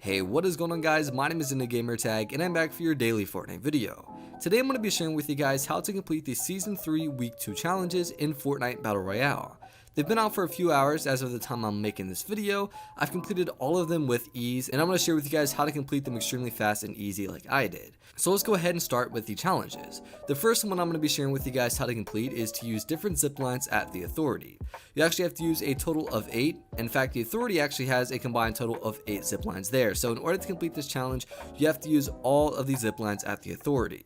Hey, what is going on guys? My name is InTheGamerTag and I'm back for your daily Fortnite video. Today I'm going to be sharing with you guys how to complete the Season 3 Week 2 challenges in Fortnite Battle Royale. They've been out for a few hours as of the time I'm making this video. I've completed all of them with ease and I'm going to share with you guys how to complete them extremely fast and easy like I did. So let's go ahead and start with the challenges. The first one I'm going to be sharing with you guys how to complete is to use different ziplines at the Authority. You actually have to use a total of 8. In fact, the Authority actually has a combined total of 8 ziplines there. So in order to complete this challenge, you have to use all of these ziplines at the Authority.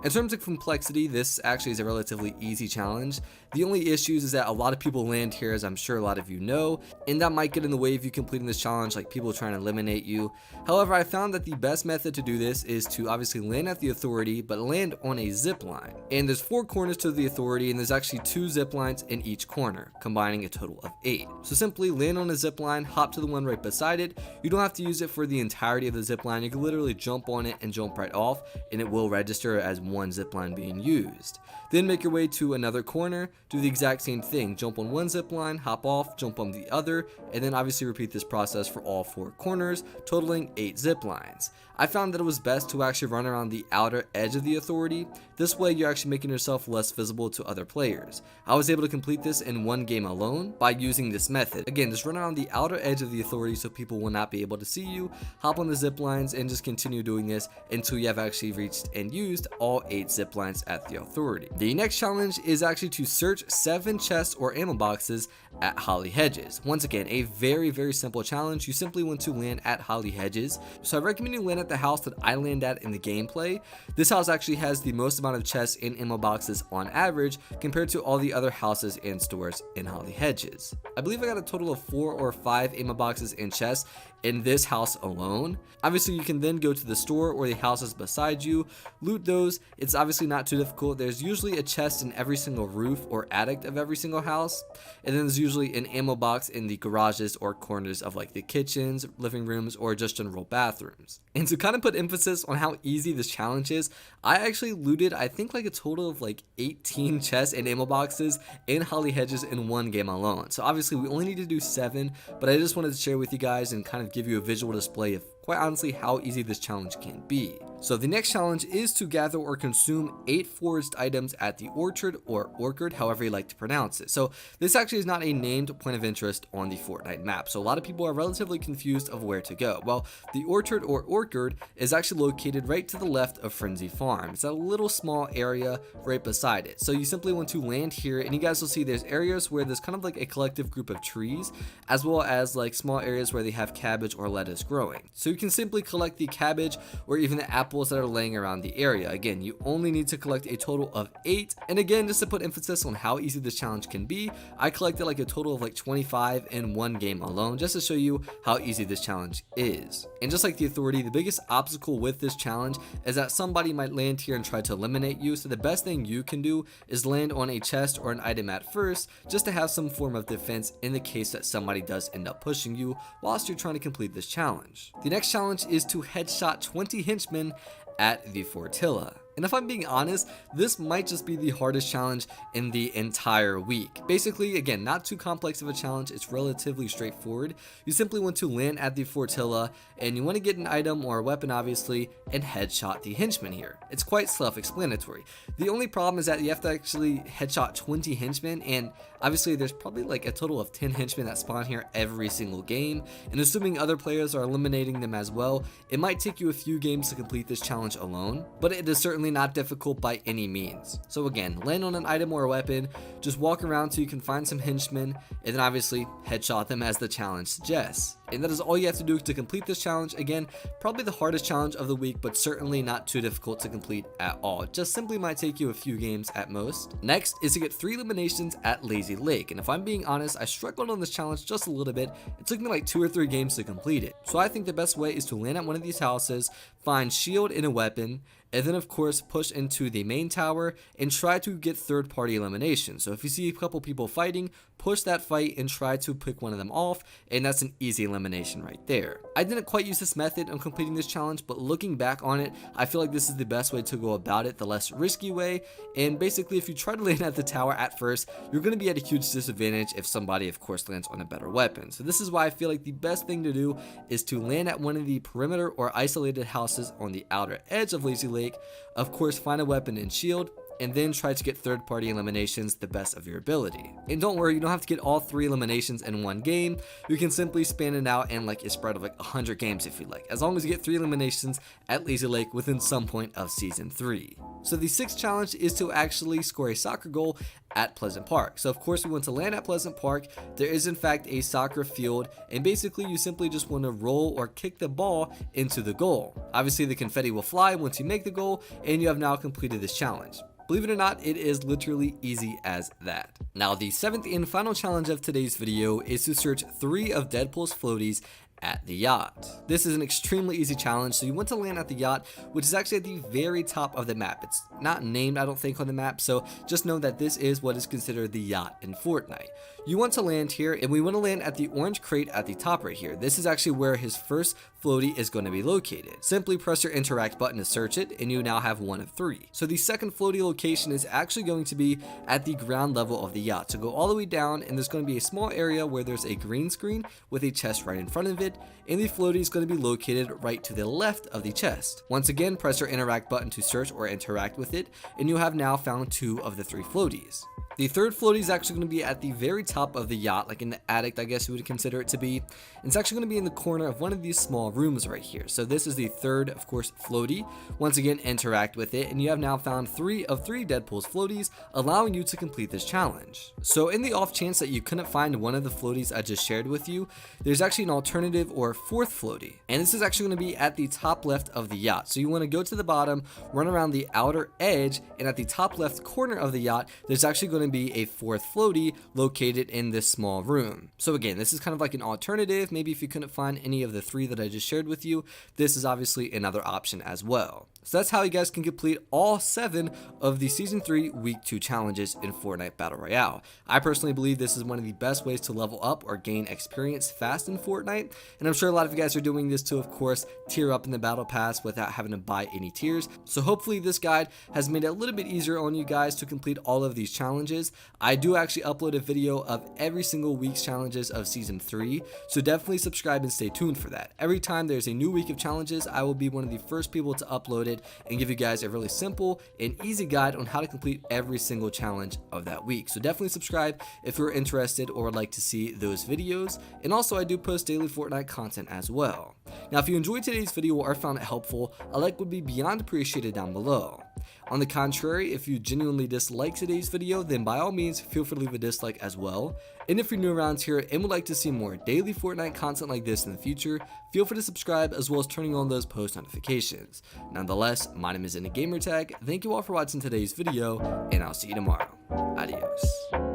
In terms of complexity, this actually is a relatively easy challenge. The only issues is that a lot of people land here, as I'm sure a lot of you know, and that might get in the way of you completing this challenge, like people trying to eliminate you. However, I found that the best method to do this is to obviously land at the Authority, but land on a zip line. And there's 4 corners to the Authority, and there's actually 2 zip lines in each corner, combining a total of 8. So simply land on a zip line, hop to the one right beside it. You don't have to use it for the entirety of the zip line. You can literally jump on it and jump right off, and it will register as one zip line being used. Then make your way to another corner, do the exact same thing, jump on one zip line, hop off, jump on the other, and then obviously repeat this process for all 4 corners, totaling 8 zip lines. I found that it was best to actually run around the outer edge of the Authority. This way you're actually making yourself less visible to other players. I was able to complete this in one game alone by using this method. Again, just run around the outer edge of the Authority so people will not be able to see you, hop on the zip lines, and just continue doing this until you have actually reached and used all 8 zip lines at the Authority. The next challenge is actually to search 7 chests or ammo boxes at Holly Hedges. Once again, a very simple challenge. You simply want to land at Holly Hedges. So I recommend you land at the house that I land at in the gameplay. This house actually has the most amount of chests and ammo boxes on average compared to all the other houses and stores in Holly Hedges. I believe I got a total of 4 or 5 ammo boxes and chests in this house alone. Obviously you can then go to the store or the houses beside you, loot those. It's obviously not too difficult. There's usually a chest in every single roof or attic of every single house, and then there's usually an ammo box in the garages or corners of like the kitchens, living rooms, or just general bathrooms. And to kind of put emphasis on how easy this challenge is, I actually looted I think like a total of like 18 chests and ammo boxes in Holly Hedges in one game alone. So obviously we only need to do 7, but I just wanted to share with you guys and kind of give you a visual display of quite honestly how easy this challenge can be. So the next challenge is to gather or consume 8 foraged items at the orchard or orchard, however you like to pronounce it. So this actually is not a named point of interest on the Fortnite map, so a lot of people are relatively confused of where to go. Well, the orchard or orchard is actually located right to the left of Frenzy Farm. It's a little small area right beside it. So you simply want to land here, and you guys will see there's areas where there's kind of like a collective group of trees, as well as like small areas where they have cabbage or lettuce growing. So you can simply collect the cabbage or even the apples that are laying around the area. Again, you only need to collect a total of 8. And again, just to put emphasis on how easy this challenge can be, I collected like a total of like 25 in one game alone, just to show you how easy this challenge is. And just like the Authority, the biggest obstacle with this challenge is that somebody might land here and try to eliminate you. So the best thing you can do is land on a chest or an item at first, just to have some form of defense in the case that somebody does end up pushing you whilst you're trying to complete this challenge. The next challenge is to headshot 20 henchmen at the Fortilla. And if I'm being honest, this might just be the hardest challenge in the entire week. Basically, again, not too complex of a challenge, it's relatively straightforward. You simply want to land at the Fortilla, and you want to get an item or a weapon obviously, and headshot the henchmen here. It's quite self-explanatory. The only problem is that you have to actually headshot 20 henchmen, and obviously there's probably like a total of 10 henchmen that spawn here every single game, and assuming other players are eliminating them as well, it might take you a few games to complete this challenge alone, but it is certainly not difficult by any means. So again, land on an item or a weapon, just walk around so you can find some henchmen, and then obviously headshot them as the challenge suggests. And that is all you have to do to complete this challenge. Again, probably the hardest challenge of the week, but certainly not too difficult to complete at all. It just simply might take you a few games at most. Next is to get 3 eliminations at Lazy Lake, and if I'm being honest, I struggled on this challenge just a little bit. It took me like 2 or 3 games to complete it. So I think the best way is to land at one of these houses, find shield and a weapon, and then of course push into the main tower and try to get third-party elimination. So if you see a couple people fighting, push that fight and try to pick one of them off, and that's an easy elimination right there. I didn't quite use this method on completing this challenge, but looking back on it, I feel like this is the best way to go about it, the less risky way. And basically, if you try to land at the tower at first, you're going to be at a huge disadvantage if somebody of course lands on a better weapon. So this is why I feel like the best thing to do is to land at one of the perimeter or isolated houses on the outer edge of Lazy Lake. Of course, find a weapon and shield, and then try to get third-party eliminations the best of your ability. And don't worry, you don't have to get all 3 eliminations in one game. You can simply span it out in like a spread of like 100 games if you like, as long as you get 3 eliminations at Lazy Lake within some point of season 3. So the 6th challenge is to actually score a soccer goal at Pleasant Park. So of course we want to land at Pleasant Park. There is in fact a soccer field, and basically you simply just want to roll or kick the ball into the goal. Obviously the confetti will fly once you make the goal, and you have now completed this challenge. Believe it or not, it is literally easy as that. Now, the 7th and final challenge of today's video is to search 3 of Deadpool's floaties at the yacht. This is an extremely easy challenge, so you want to land at the yacht, which is actually at the very top of the map. It's not named, I don't think, on the map, so just know that this is what is considered the yacht in Fortnite. You want to land here, and we want to land at the orange crate at the top right here. This is actually where his first floaty is going to be located. Simply press your interact button to search it, and you now have 1 of 3. So the second floaty location is actually going to be at the ground level of the yacht. So go all the way down, and there's going to be a small area where there's a green screen with a chest right in front of it, and the floaty is going to be located right to the left of the chest. Once again, press your interact button to search or interact with it, and you have now found 2 of the 3 floaties. The third floaty is actually going to be at the very top of the yacht, like in the attic, I guess you would consider it to be. It's actually going to be in the corner of one of these small rooms right here. So this is the third, of course, floaty. Once again, interact with it, and you have now found 3 of 3 Deadpool's floaties, allowing you to complete this challenge. So in the off chance that you couldn't find one of the floaties I just shared with you, there's actually an alternative or 4th floaty. And this is actually going to be at the top left of the yacht. So you want to go to the bottom, run around the outer edge, and at the top left corner of the yacht, there's actually going to be a 4th floaty located in this small room. So again, this is kind of like an alternative. Maybe if you couldn't find any of the 3 that I just shared with you, this is obviously another option as well. So that's how you guys can complete all 7 of the Season 3 Week 2 challenges in Fortnite Battle Royale. I personally believe this is one of the best ways to level up or gain experience fast in Fortnite, and I'm sure a lot of you guys are doing this to, of course, tier up in the Battle Pass without having to buy any tiers. So hopefully this guide has made it a little bit easier on you guys to complete all of these challenges. I do actually upload a video of every single week's challenges of Season 3, so definitely subscribe and stay tuned for that. Every time there's a new week of challenges, I will be one of the first people to upload it and give you guys a really simple and easy guide on how to complete every single challenge of that week. So definitely subscribe if you're interested or would like to see those videos. And also I do post daily Fortnite content as well. Now if you enjoyed today's video or found it helpful, a like would be beyond appreciated down below. On the contrary, if you genuinely dislike today's video, then by all means feel free to leave a dislike as well. And if you're new around here and would like to see more daily Fortnite content like this in the future, feel free to subscribe as well as turning on those post notifications. Nonetheless, my name is Gamertag. Thank you all for watching today's video, and I'll see you tomorrow. Adios.